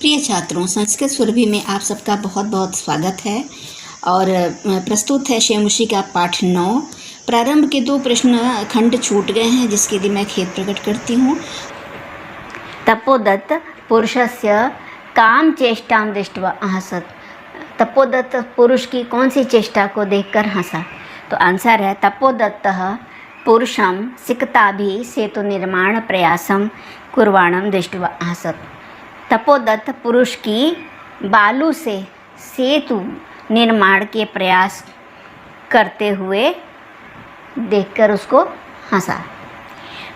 प्रिय छात्रों, संस्कृत सुरभि में आप सबका बहुत बहुत स्वागत है। और प्रस्तुत है शेमुषी का पाठ 9। प्रारंभ के 2 प्रश्न खंड छूट गए हैं, जिसके लिए मैं खेद प्रकट करती हूँ। तपोदत्त पुरुषस्य काम चेष्टां दृष्ट्वा हसत। तपोदत्त पुरुष की कौन सी चेष्टा को देखकर हंसा? तो आंसर है तपोदत्तः पुरुषं सिकताभिः सेतु निर्माण प्रयासं कुर्वाणं दृष्ट्वा हसत। तपोदत्त पुरुष की बालू से सेतु निर्माण के प्रयास करते हुए देखकर उसको हंसा।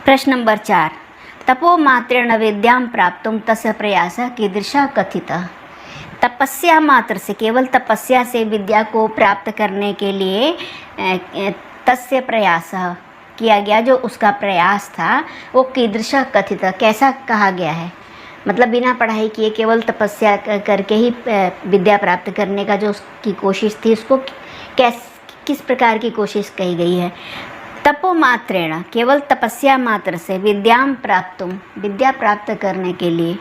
प्रश्न नंबर 4। तपोमात्रेण विद्यां प्राप्तुं तस्य प्रयासः कीदृशः कथितः। तपस्या मात्र से, केवल तपस्या से विद्या को प्राप्त करने के लिए तस्य प्रयासः किया गया, जो उसका प्रयास था वो कीदृशः कथितः, कैसा कहा गया है। मतलब बिना पढ़ाई किए केवल तपस्या करके ही विद्या प्राप्त करने का जो उसकी कोशिश थी, उसको किस प्रकार की कोशिश कही गई है। तपोमात्रेण, केवल तपस्या मात्र से विद्यां प्राप्तुं, विद्या प्राप्त करने के लिए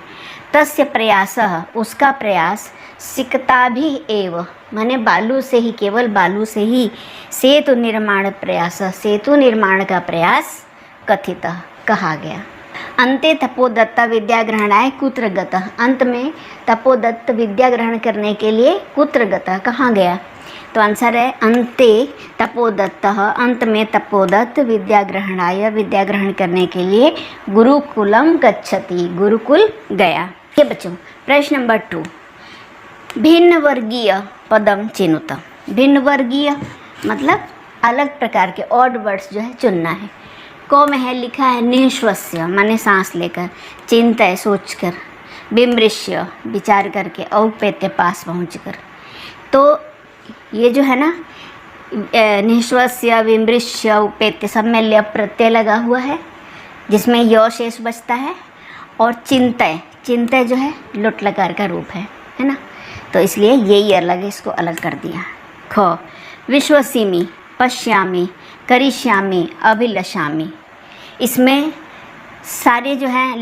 तस्य प्रयासः, उसका प्रयास सिकताभिः एव, माने बालू से ही, केवल बालू से ही सेतु निर्माण प्रयास, सेतु निर्माण का प्रयास कथितः कहा गया। अंते तपोदत्त विद्या ग्रहणाय कुत्र गतः। अंत में तपोदत्त विद्या ग्रहण करने के लिए कुत्र गतः, कहाँ गया? तो आंसर है अंते तपोदत्तः, अंत में तपोदत्त विद्या ग्रहणाय, विद्या ग्रहण करने के लिए गुरुकुलम गच्छति, गुरुकुल गया। ये बच्चों प्रश्न नंबर 2। भिन्न वर्गीय पदम चिनुत। भिन्न वर्गीय मतलब अलग प्रकार के ऑड वर्ड्स जो है चुनना है। को में है लिखा है निःश्वस्य, माने सांस लेकर, चिंतय सोचकर, विमृश्य विचार करके, औपेत्य पास पहुंचकर। तो ये जो है ना निःश्वस्य, विमृश्य, औपेत्य सब में ल्यप प्रत्यय लगा हुआ है, जिसमें य शेष बचता है। और चिंतय, चिंतय जो है लुट लकार का रूप है ना, तो इसलिए यही अलग है, इसको अलग कर दिया। ख विश्वसिमि, पश्यामि, करिष्यामि, अभिलषामि। इसमें सारे जो हैं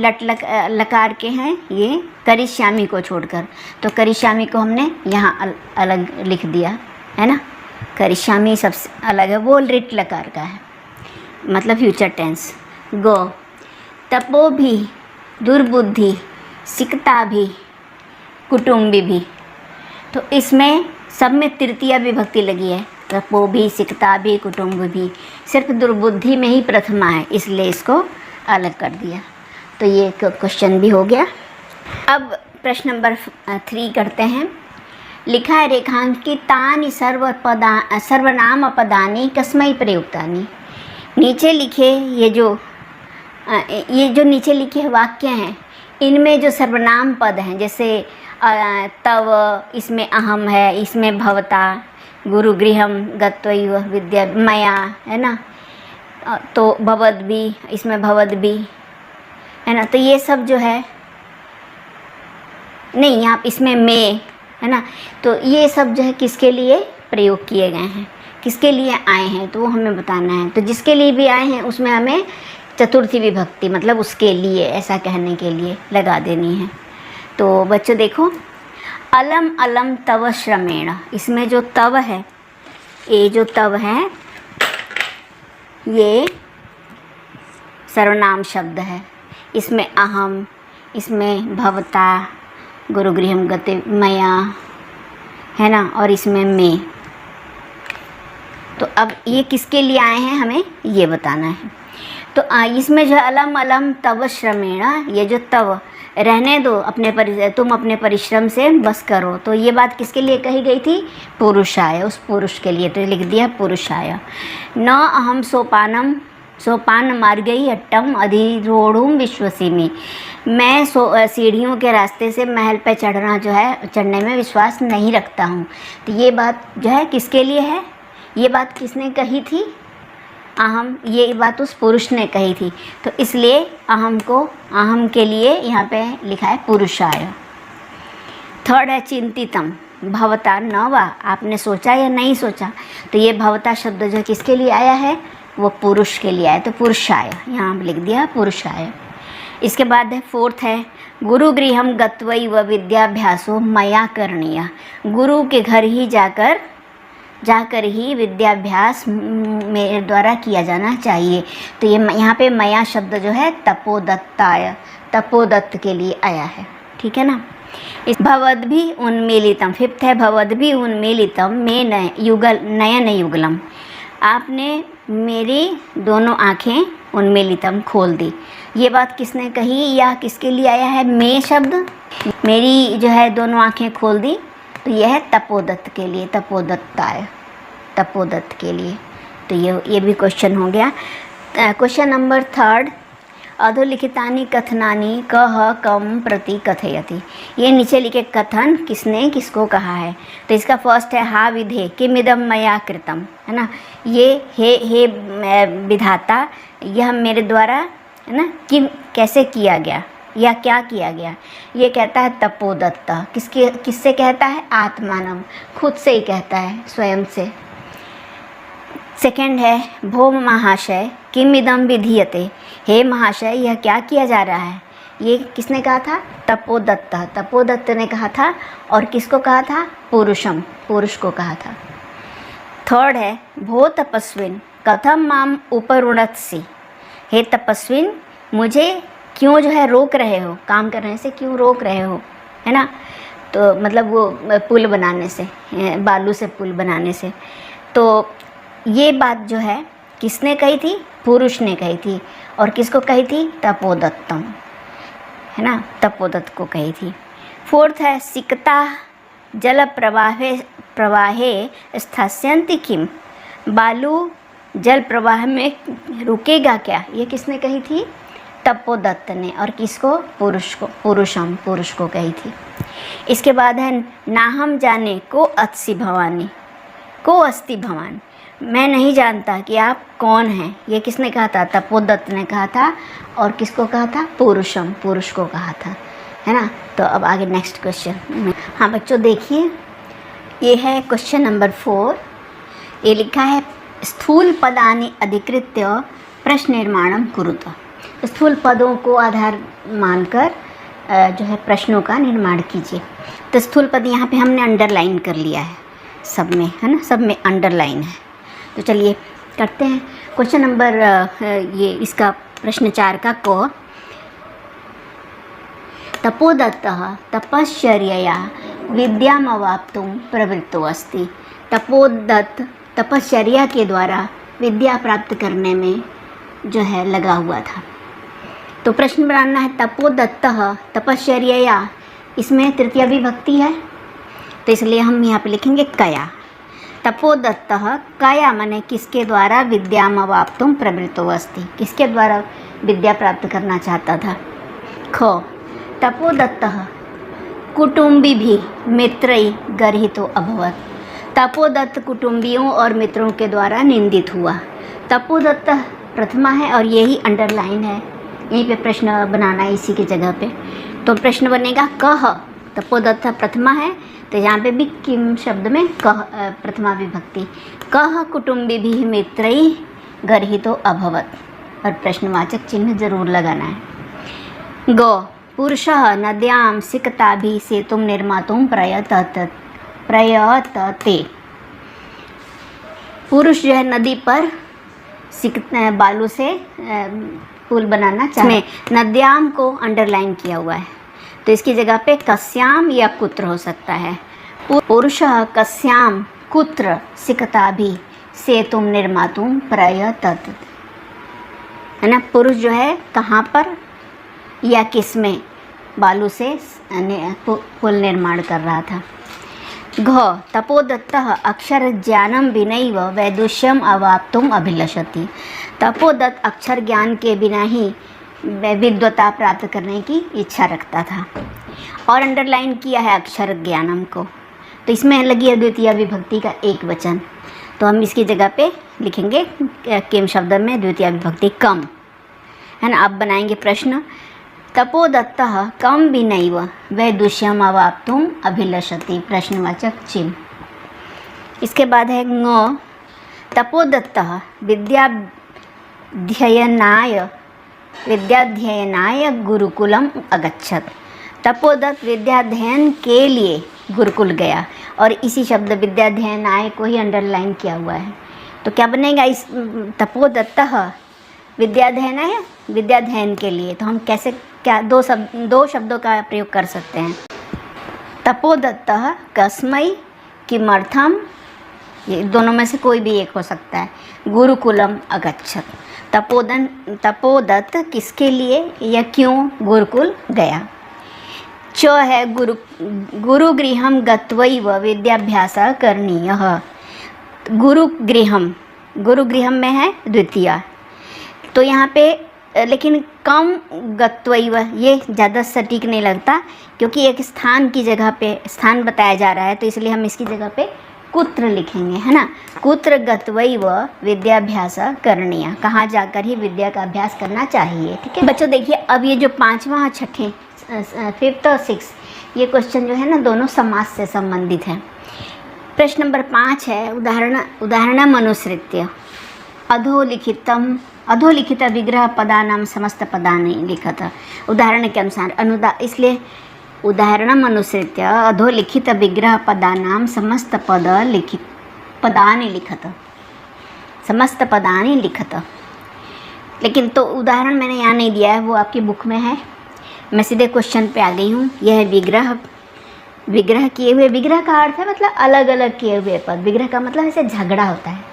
लकार के हैं, ये करिष्यामि को छोड़कर। तो करिष्यामि को हमने यहाँ अलग लिख दिया है ना, करिष्यामि सबसे अलग है, वो रिट लकार का है, मतलब फ्यूचर टेंस। गो तपो भी, दुर्बुद्धि, सिकता भी, कुटुंबी भी। तो इसमें सब में तृतीया विभक्ति लगी है, तपो भी, सिकता भी, कुटुंब भी। सिर्फ दुर्बुद्धि में ही प्रथमा है, इसलिए इसको अलग कर दिया। तो ये क्वेश्चन भी हो गया। अब प्रश्न नंबर 3 करते हैं। लिखा है रेखांकितानि सर्वनाम पदानि कस्मै प्रयुक्तानि। नीचे लिखे ये जो नीचे लिखे वाक्य हैं, इनमें जो सर्वनाम पद हैं, जैसे तव, इसमें अहम है, इसमें भवता, गुरुगृहम गत्वैव विद्या मया, है ना, तो भवद भी, इसमें भवद भी, है ना। तो ये सब जो है नहीं, आप इसमें में, है ना, तो ये सब जो है किसके लिए प्रयोग किए गए हैं, किसके लिए आए हैं, तो वो हमें बताना है। तो जिसके लिए भी आए हैं उसमें हमें चतुर्थी विभक्ति, मतलब उसके लिए, ऐसा कहने के लिए लगा देनी है। तो बच्चों देखो, अलम अलम तव श्रमेण, इसमें जो तव है, ये जो तव है ये सर्वनाम शब्द है। इसमें अहम, इसमें भवता, गुरुगृहम गते मया, है ना, और इसमें में। तो अब ये किसके लिए आए हैं हमें ये बताना है। तो इसमें जो अलम अलम तव श्रमेण, ये जो तव, रहने दो तुम अपने परिश्रम से बस करो। तो ये बात किसके लिए कही गई थी? पुरुषाय, उस पुरुष के लिए। तो लिख दिया पुरुषाय। न अहम सोपान मार्गई अट्टम अधिरोढ़ुम विश्वसिमि। मैं सीढ़ियों के रास्ते से महल पर चढ़ने में विश्वास नहीं रखता हूँ। तो ये बात जो है किसके लिए है? ये बात किसने कही थी? अहम, ये बात उस पुरुष ने कही थी। तो इसलिए अहम के लिए यहाँ पे लिखा है पुरुषाय। 3rd है चिंतितम, भवता न वा, आपने सोचा या नहीं सोचा। तो ये भवता शब्द जो किसके लिए आया है? वो पुरुष के लिए आया, तो पुरुषाय यहाँ लिख दिया पुरुषाय। इसके बाद है फोर्थ है गुरुगृहम गत्वैव विद्याभ्यासो मया करणीय। गुरु के घर ही जाकर ही विद्याभ्यास मेरे द्वारा किया जाना चाहिए। तो ये यहाँ पे मया शब्द जो है तपोदत्ताय, तपोदत्त के लिए आया है, ठीक है ना। इस भवद्भि उन्मीलितम, फिफ्थ है भवद्भि उन्मीलितम में नयन युगलम। आपने मेरी दोनों आँखें उन्मीलितम खोल दी। ये बात किसने कही या किसके लिए आया है? में शब्द, मेरी जो है दोनों आँखें खोल दी, तो यह है तपोदत्त के लिए, तपोदत्ताय, तपोदत्त के लिए। तो ये भी क्वेश्चन हो गया। क्वेश्चन नंबर थर्ड, अधोलिखितानि कथनानि कह कम प्रति कथयति। ये नीचे लिखे कथन किसने किसको कहा है? तो इसका फर्स्ट है हा विधे किमिदं मया कृतम, है ना। ये हे विधाता, यह मेरे द्वारा, है ना, किम कैसे किया गया या क्या किया गया। ये कहता है तपोदत्त। किससे कहता है? आत्मानम, खुद से ही कहता है, स्वयं से। सेकंड है भो महाशय किमिदं विधीयते। हे महाशय, यह क्या किया जा रहा है? ये किसने कहा था? तपोदत्त, तपोदत्त ने कहा था। और किसको कहा था? पुरुषम, पुरुष को कहा था। थर्ड है भो तपस्विन कथम माम उपरुणत्सि। हे तपस्विन, मुझे क्यों जो है रोक रहे हो, काम करने से क्यों रोक रहे हो, है ना। तो मतलब वो पुल बनाने से, बालू से पुल बनाने से। तो ये बात जो है किसने कही थी? पुरुष ने कही थी। और किसको कही थी? तपोदत्तम, है ना, तपोदत्त को कही थी। फोर्थ है सिकता जल प्रवाहे स्थास्यन्ति किम। बालू जल प्रवाह में रुकेगा क्या? ये किसने कही थी? तपोदत्त ने। और किसको? पुरुष को, पुरुषम, पुरुष को कही थी। इसके बाद है नाहम जाने को अस्ति भवानी, को अस्ति भवान। मैं नहीं जानता कि आप कौन हैं। ये किसने कहा था? तपोदत्त ने कहा था। और किसको कहा था? पुरुषम, पुरुष को कहा था, है ना। तो अब आगे नेक्स्ट क्वेश्चन। हाँ बच्चों देखिए, ये है क्वेश्चन नंबर 4। ये लिखा है स्थूल पदानि अधिकृत्य प्रश्न निर्माणम कुरुत। स्थूल पदों को आधार मानकर जो है प्रश्नों का निर्माण कीजिए। तो स्थूल पद यहाँ पे हमने अंडरलाइन कर लिया है सब में, है ना, सब में अंडरलाइन है। तो चलिए करते हैं क्वेश्चन नंबर ये इसका प्रश्न 4 का को। तपोदत्तः तपश्चर्यया विद्यामवाप्तुं प्रवृत्तो अस्ति। तपोदत्त तपश्चर्या के द्वारा विद्या प्राप्त करने में जो है लगा हुआ था। तो प्रश्न बनाना है तपोदत्तः तपश्चर्यया, इसमें तृतीया विभक्ति है, तो इसलिए हम यहाँ पे लिखेंगे कया। तपोदत्तः कया माने किसके द्वारा? विद्यामवाप्तुं प्रवृत्तो अस्ति, किसके द्वारा विद्या प्राप्त करना चाहता था। ख तपोदत्तः कुटुम्बिभिः मित्रैः गर्हितो अभवत्। तपोदत्त कुटुंबियों और मित्रों के द्वारा निंदित हुआ। तपोदत्त प्रथमा है और यही अंडरलाइन है, यहीं पे प्रश्न बनाना है इसी की जगह पे। तो प्रश्न बनेगा कह, तपोदत्त प्रथमा है तो यहाँ पे भी किम शब्द में कह प्रथमा विभक्ति। कह कुटुम्बिभिः मित्रैः गर्हितो अभवत्, और प्रश्नवाचक चिन्ह जरूर लगाना है। गो पुरुषः नद्यां सिकताभिः सेतुं निर्मातुं प्रयतते। पुरुष जो है नदी पर बालू से पुल बनाना चाहे। नद्याम को अंडरलाइन किया हुआ है, तो इसकी जगह पे कस्याम या कुत्र हो सकता है। पुरुषः कस्याम कुत्र सिकताभिः सेतुं निर्मातुं प्रयतते, है ना। पुरुष जो है कहाँ पर या किस में बालू से पुल निर्माण कर रहा था। घ तपोदत्तः अक्षर ज्ञानम विनैव वैदुष्यम अवाप्तुम अभिलषति। तपोदत्त अक्षर ज्ञान के बिना ही विद्वता प्राप्त करने की इच्छा रखता था। और अंडरलाइन किया है अक्षर ज्ञानम को, तो इसमें लगी है द्वितीय विभक्ति का एक वचन, तो हम इसकी जगह पे लिखेंगे किम शब्द में द्वितीय विभक्ति कम, है ना। अब बनाएंगे प्रश्न। तपोदत्तः कम विनैव वैदुष्यम अवाप्तुम अभिलषति, प्रश्नवाचक चिन्ह। इसके बाद है ङ तपोदत्तः विद्याध्ययनाय विद्याध्ययनाय गुरुकुलम अगच्छत। तपोदत्त विद्याध्ययन के लिए गुरुकुल गया, और इसी शब्द विद्याध्ययनाय को ही अंडरलाइन किया हुआ है। तो क्या बनेगा इस तपोदत्तः विद्याध्ययनाय, विद्याध्ययन के लिए। तो हम कैसे क्या दो शब्दों का प्रयोग कर सकते हैं। तपोदत्तः कस्मै किमर्थम, ये दोनों में से कोई भी एक हो सकता है। गुरुकुलम अगच्छत, तपोदत्त किसके लिए या क्यों गुरुकुल गया। च है गुरुगृहं गत्वैव विद्याभ्यासः करणीयः। गुरुगृहं में है द्वितीया, तो यहाँ पे लेकिन कम गत्वैव ये ज़्यादा सटीक नहीं लगता, क्योंकि एक स्थान की जगह पे स्थान बताया जा रहा है, तो इसलिए हम इसकी जगह पे कुत्र लिखेंगे, है ना। कुत्र गत्वैव विद्याभ्यासः करणीयः, कहाँ जाकर ही विद्या का अभ्यास करना चाहिए। ठीक है बच्चों, देखिए अब ये जो पाँचवा और छठे, 5th और 6th, ये क्वेश्चन जो है ना दोनों समास से संबंधित है। प्रश्न नंबर 5 है उदाहरणम अनुसृत्य अधोलिखित विग्रह पदानां समस्त पदानि लिखत। उदाहरण के अनुसार इसलिए उदाहरणम अनुसृत्य अधोलिखित विग्रह पदानां समस्त पदानि लिखत। लेकिन तो उदाहरण मैंने यहाँ नहीं दिया है, वो आपकी बुक में है। मैं सीधे क्वेश्चन पे आ गई हूँ। यह विग्रह किए हुए, विग्रह का अर्थ है मतलब अलग अलग किए हुए पद। विग्रह का मतलब ऐसे झगड़ा होता है,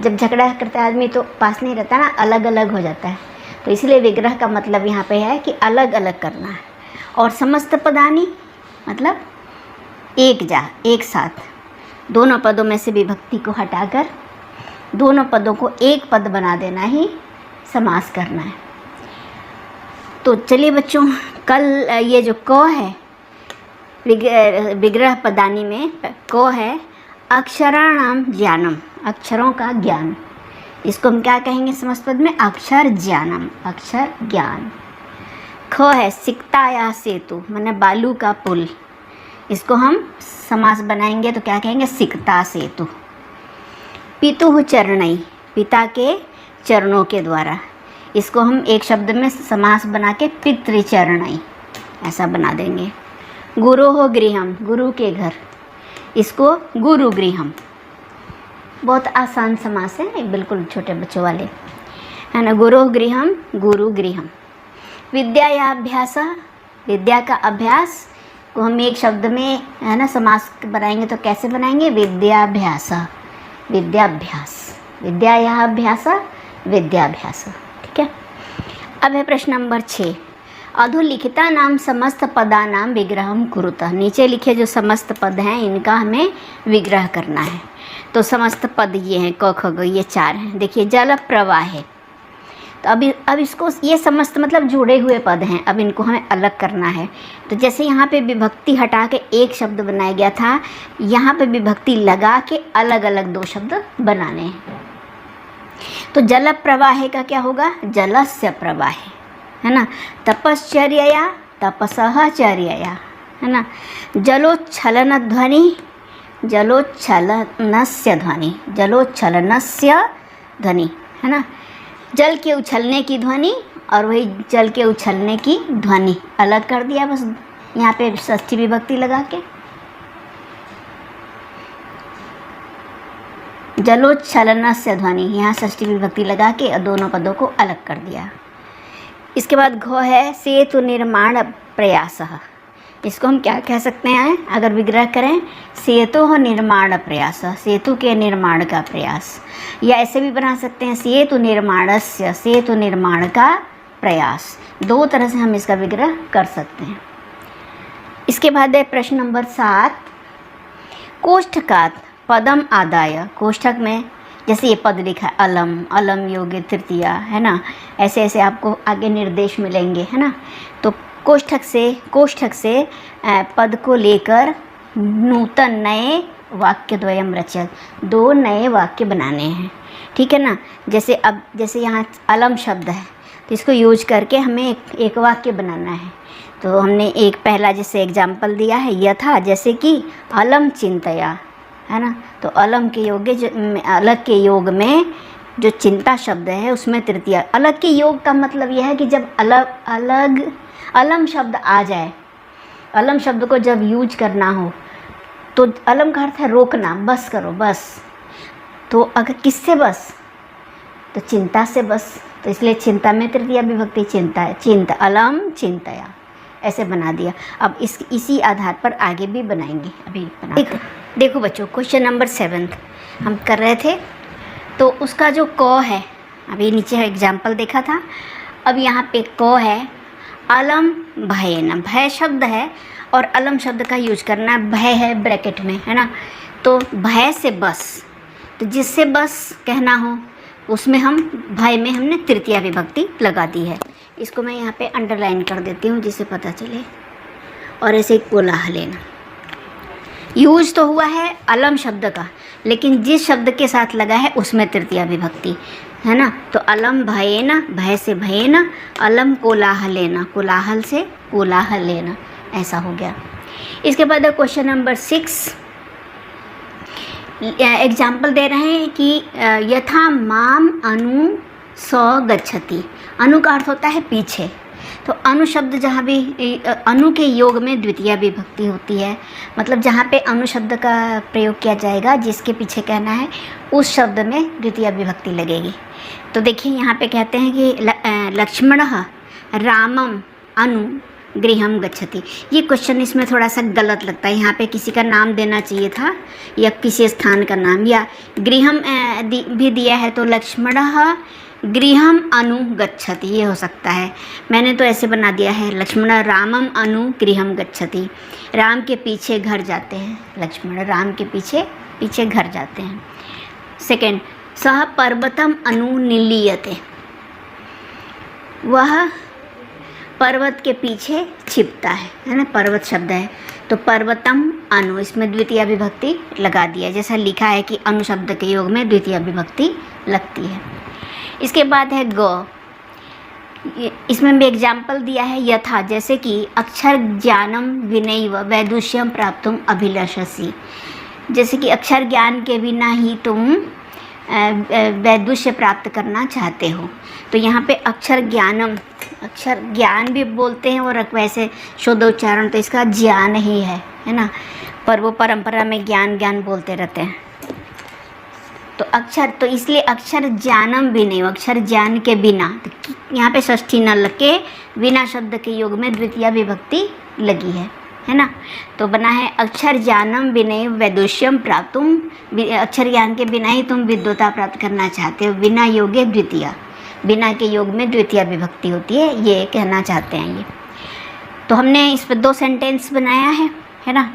जब झगड़ा करता है आदमी तो पास नहीं रहता ना, अलग अलग हो जाता है। तो इसलिए विग्रह का मतलब यहाँ पे है कि अलग अलग करना है। और समस्त पदानी मतलब एक साथ दोनों पदों में से विभक्ति को हटाकर दोनों पदों को एक पद बना देना ही समास करना है। तो चलिए बच्चों, कल ये जो क है विग्रह पदानी में क है अक्षराणाम ज्ञानम, अक्षरों का ज्ञान। इसको हम क्या कहेंगे समस्त पद में, अक्षर ज्ञानम, अक्षर ज्ञान। ख है सिकताया सेतु, माने बालू का पुल। इसको हम समास बनाएंगे तो क्या कहेंगे, सिकता सेतु। पितुः चरणई, पिता के चरणों के द्वारा। इसको हम एक शब्द में समास बना के पितृचरणई ऐसा बना देंगे। गुरोः गृहम, गुरु के घर। इसको गुरुगृहम। बहुत आसान समास है, बिल्कुल छोटे बच्चों वाले, है ना। गुरोः गृहम, गुरुगृहम। विद्यायाभ्यास, विद्या का अभ्यास को हम एक शब्द में, है ना, समास बनाएंगे तो कैसे बनाएंगे, विद्याभ्यास, विद्याभ्यास, विद्यायाभ्यास, विद्याभ्यास। ठीक है। अब है प्रश्न नंबर 6, अधोलिखिता नाम समस्त पदा नाम विग्रहम कुरुतः। नीचे लिखे जो समस्त पद हैं इनका हमें विग्रह करना है। तो समस्त पद ये हैं, क ख ग, ये 4 हैं। देखिए जल प्रवाह है, तो अब इसको, ये समस्त मतलब जुड़े हुए पद हैं, अब इनको हमें अलग करना है। तो जैसे यहाँ पे विभक्ति हटा के एक शब्द बनाया गया था, यहाँ पे विभक्ति लगा के अलग अलग 2 शब्द बनाने हैं। तो जल प्रवाह का क्या होगा, जलस्य प्रवाह, है ना। तपश्चर्यया, तपसः चर्यया, है ना। जलोच्छलन ध्वनि, जलोच्छलनस्य ध्वनि, जलोच्छलनस्य ध्वनि, है ना। जल के उछलने की ध्वनि और वही जल के उछलने की ध्वनि अलग कर दिया बस यहाँ पे षष्ठी विभक्ति लगा के। जलोच्छलनस्य ध्वनि, यहाँ षष्ठी विभक्ति लगा के दोनों पदों को अलग कर दिया। इसके बाद घ है सेतु निर्माण प्रयासः। इसको हम क्या कह सकते हैं अगर विग्रह करें, सेतु निर्माण प्रयास, सेतु के निर्माण का प्रयास। या ऐसे भी बना सकते हैं सेतु निर्माणस्य, सेतु निर्माण का प्रयास। 2 तरह से हम इसका विग्रह कर सकते हैं। इसके बाद है प्रश्न नंबर 7, कोष्ठकात् पदम आदाय। कोष्ठक में जैसे ये पद लिखा है अलम, अलम योग्य तृतीया, है ना। ऐसे ऐसे आपको आगे निर्देश मिलेंगे, है ना। तो कोष्ठक से पद को लेकर नूतन नए वाक्य द्वयम रचयत, 2 नए वाक्य बनाने हैं। ठीक है ना। जैसे यहाँ अलम शब्द है तो इसको यूज करके हमें एक वाक्य बनाना है। तो हमने एक पहला जैसे एग्जाम्पल दिया है यथा, जैसे कि अलम चिंतया, है ना। तो अलम के अलग के योग में जो चिंता शब्द है उसमें तृतीया। अलग के योग का मतलब यह है कि जब अलग अलग अलम शब्द आ जाए, अलम शब्द को जब यूज करना हो तो अलम का अर्थ है रोकना, बस करो बस। तो अगर किससे बस, तो चिंता से बस। तो इसलिए चिंता में तृतीया विभक्ति चिंता है, चिंता अलम चिंतया ऐसे बना दिया। अब इसी आधार पर आगे भी बनाएंगे, अभी बनाते हैं। देखो बच्चों, क्वेश्चन नंबर 7 हम कर रहे थे, तो उसका जो क है, अभी नीचे एग्जाम्पल देखा था, अब यहाँ पे क है अलम भय न, भय शब्द है और अलम शब्द का यूज करना है, भय है ब्रैकेट में, है ना। तो भय से बस, तो जिससे बस कहना हो उसमें हम भय में हमने तृतीया विभक्ति लगा दी है। इसको मैं यहाँ पे अंडरलाइन कर देती हूँ जिससे पता चले। और ऐसे कोलाहलेन यूज तो हुआ है अलम शब्द का, लेकिन जिस शब्द के साथ लगा है उसमें तृतीया विभक्ति, है ना। तो अलम भयेन, भय से भयेन, अलम कोलाहलेन, कोलाहल से कोलाहलेन, ऐसा हो गया। इसके बाद क्वेश्चन नंबर 6 एग्जाम्पल दे रहे हैं कि यथा माम अनु स गच्छति। अनु का अर्थ होता है पीछे। तो अनु शब्द जहाँ भी अनु के योग में द्वितीया विभक्ति होती है, मतलब जहाँ पे अनु शब्द का प्रयोग किया जाएगा जिसके पीछे कहना है उस शब्द में द्वितीया विभक्ति लगेगी। तो देखिए यहाँ पे कहते हैं कि लक्ष्मणः रामम अनु गृहम गच्छति। ये क्वेश्चन इसमें थोड़ा सा गलत लगता है, यहाँ पे किसी का नाम देना चाहिए था या किसी स्थान का नाम, या गृहम भी दिया है तो लक्ष्मणः गृहम अनु गच्छति ये हो सकता है। मैंने तो ऐसे बना दिया है लक्ष्मण रामम अनु गृहम गच्छति, राम के पीछे घर जाते हैं, लक्ष्मण राम के पीछे पीछे घर जाते हैं। सेकंड, सह पर्वतम अनु निलीयते, वह पर्वत के पीछे छिपता है ना, पर्वत शब्द है तो पर्वतम अनु, इसमें द्वितीया विभक्ति लगा दिया, जैसा लिखा है कि अनु शब्द के योग में द्वितीया विभक्ति लगती है। इसके बाद है ग, इसमें भी एग्जाम्पल दिया है यथा, जैसे कि अक्षर ज्ञानम विनैव वैदुष्यम प्राप्तुम अभिलषसि, जैसे कि अक्षर ज्ञान के बिना ही तुम वैदुष्य प्राप्त करना चाहते हो। तो यहाँ पे अक्षर ज्ञानम, अक्षर ज्ञान भी बोलते हैं और वैसे शुद्ध उच्चारण तो इसका ज्ञान ही है ना। पर वो परंपरा में ज्ञान ज्ञान बोलते रहते हैं। तो अक्षर, तो इसलिए अक्षर ज्ञानम भी नहीं, अक्षर ज्ञान के बिना, तो यहाँ पे षष्ठी न लग के बिना शब्द के योग में द्वितीया विभक्ति लगी है ना। तो बना है अक्षर ज्ञानम विनय वैदुष्यम प्राप्तुम, अक्षर ज्ञान के बिना ही तुम विद्वता प्राप्त करना चाहते हो, बिना योगे द्वितीया, बिना के योग में द्वितीया विभक्ति होती है, ये कहना चाहते हैं ये। तो हमने इस पर 2 सेंटेंस बनाया है ना।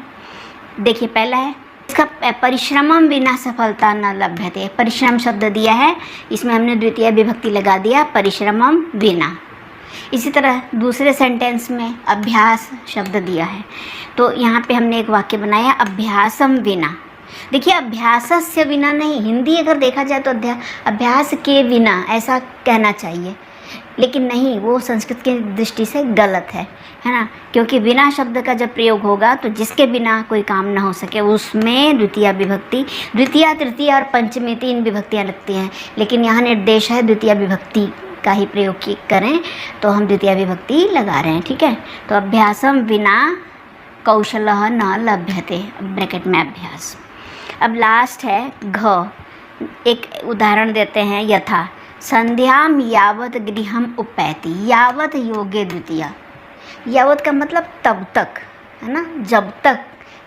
देखिए पहला है इसका परिश्रमम बिना सफलता न लभ्यते, परिश्रम शब्द दिया है, इसमें हमने द्वितीय विभक्ति लगा दिया परिश्रमम बिना। इसी तरह दूसरे सेंटेंस में अभ्यास शब्द दिया है, तो यहाँ पे हमने एक वाक्य बनाया अभ्यासम बिना। देखिए अभ्यासस्य बिना नहीं, हिंदी अगर देखा जाए तो अभ्यास के बिना ऐसा कहना चाहिए, लेकिन नहीं, वो संस्कृत की दृष्टि से गलत है ना। क्योंकि बिना शब्द का जब प्रयोग होगा तो जिसके बिना कोई काम ना हो सके उसमें द्वितीय विभक्ति, द्वितीय तृतीय और पंचमी 3 विभक्तियाँ लगती हैं, लेकिन यहाँ निर्देश है द्वितीय विभक्ति का ही प्रयोग करें, तो हम द्वितीय विभक्ति लगा रहे हैं, ठीक है। तो अभ्यासम बिना कौशलः न लभ्यते, ब्रैकेट में अभ्यास। अब लास्ट है घ, एक उदाहरण देते हैं यथा संध्याम यावत गृहम उपैति, यावत योगे द्वितीया। यावत का मतलब तब तक, है ना, जब तक,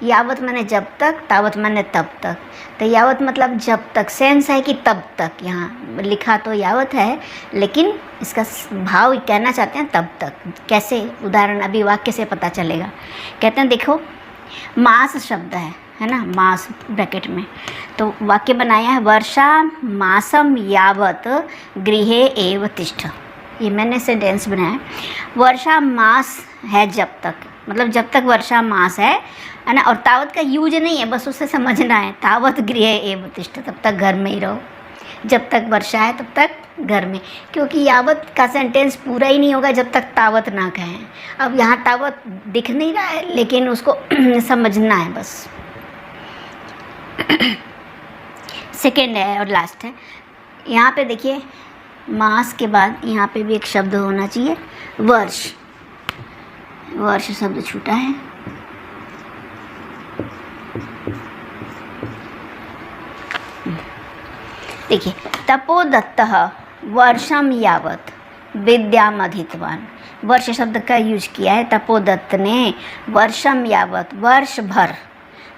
यावत माने जब तक, तावत माने तब तक। तो यावत मतलब जब तक, सेंस है कि तब तक, यहाँ लिखा तो यावत है लेकिन इसका भाव कहना चाहते हैं तब तक। कैसे, उदाहरण अभी वाक्य से पता चलेगा। कहते हैं देखो मास शब्द है ना, मास ब्रैकेट में, तो वाक्य बनाया है वर्षा मासम यावत गृहे एव तिष्ठ, ये मैंने सेंटेंस बनाया है। वर्षा मास है जब तक, मतलब जब तक वर्षा मास है ना, और तावत का यूज नहीं है, बस उसे समझना है, तावत गृहे एव तिष्ठ, तब तक घर में ही रहो, जब तक वर्षा है तब तक घर में, क्योंकि यावत का सेंटेंस पूरा ही नहीं होगा जब तक तावत ना कहें। अब यहाँ तावत दिख नहीं रहा है लेकिन उसको समझना है बस। सेकेंड है और लास्ट है, यहाँ पे देखिए मास के बाद यहाँ पे भी एक शब्द होना चाहिए, वर्ष। वर्ष शब्द छूटा है। देखिए तपोदत्तः वर्षम यावत विद्याम अधीतवान। वर्ष शब्द का यूज किया है। तपोदत्त ने वर्षम यावत, वर्ष भर,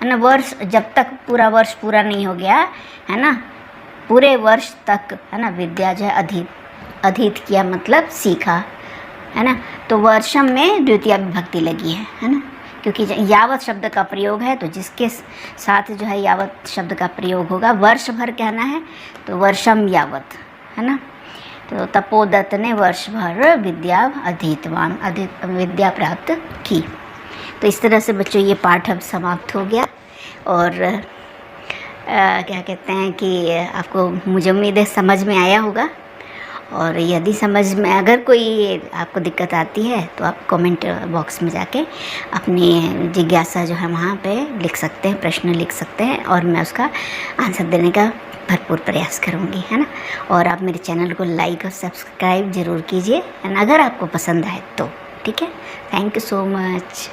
है ना, वर्ष जब तक पूरा वर्ष पूरा नहीं हो गया, है ना, पूरे वर्ष तक, है ना, विद्या जो है अधीत किया मतलब सीखा, है ना। तो वर्षम में द्वितीय विभक्ति लगी है ना, क्योंकि यावत शब्द का प्रयोग है, तो जिसके साथ जो है यावत शब्द का प्रयोग होगा, वर्ष भर कहना है तो वर्षम यावत, है ना। तो तपोदत्त ने वर्ष भर विद्या अधीतवान, विद्या प्राप्त की। तो इस तरह से बच्चों ये पाठ अब समाप्त हो गया। और क्या कहते हैं कि आपको, मुझे उम्मीद है समझ में आया होगा। और यदि समझ में अगर कोई आपको दिक्कत आती है तो आप कमेंट बॉक्स में जाके अपनी जिज्ञासा जो है वहाँ पे लिख सकते हैं, प्रश्न लिख सकते हैं, और मैं उसका आंसर देने का भरपूर प्रयास करूँगी, है ना। और आप मेरे चैनल को लाइक और सब्सक्राइब ज़रूर कीजिए, अगर आपको पसंद आए तो, ठीक है। Thank you so much.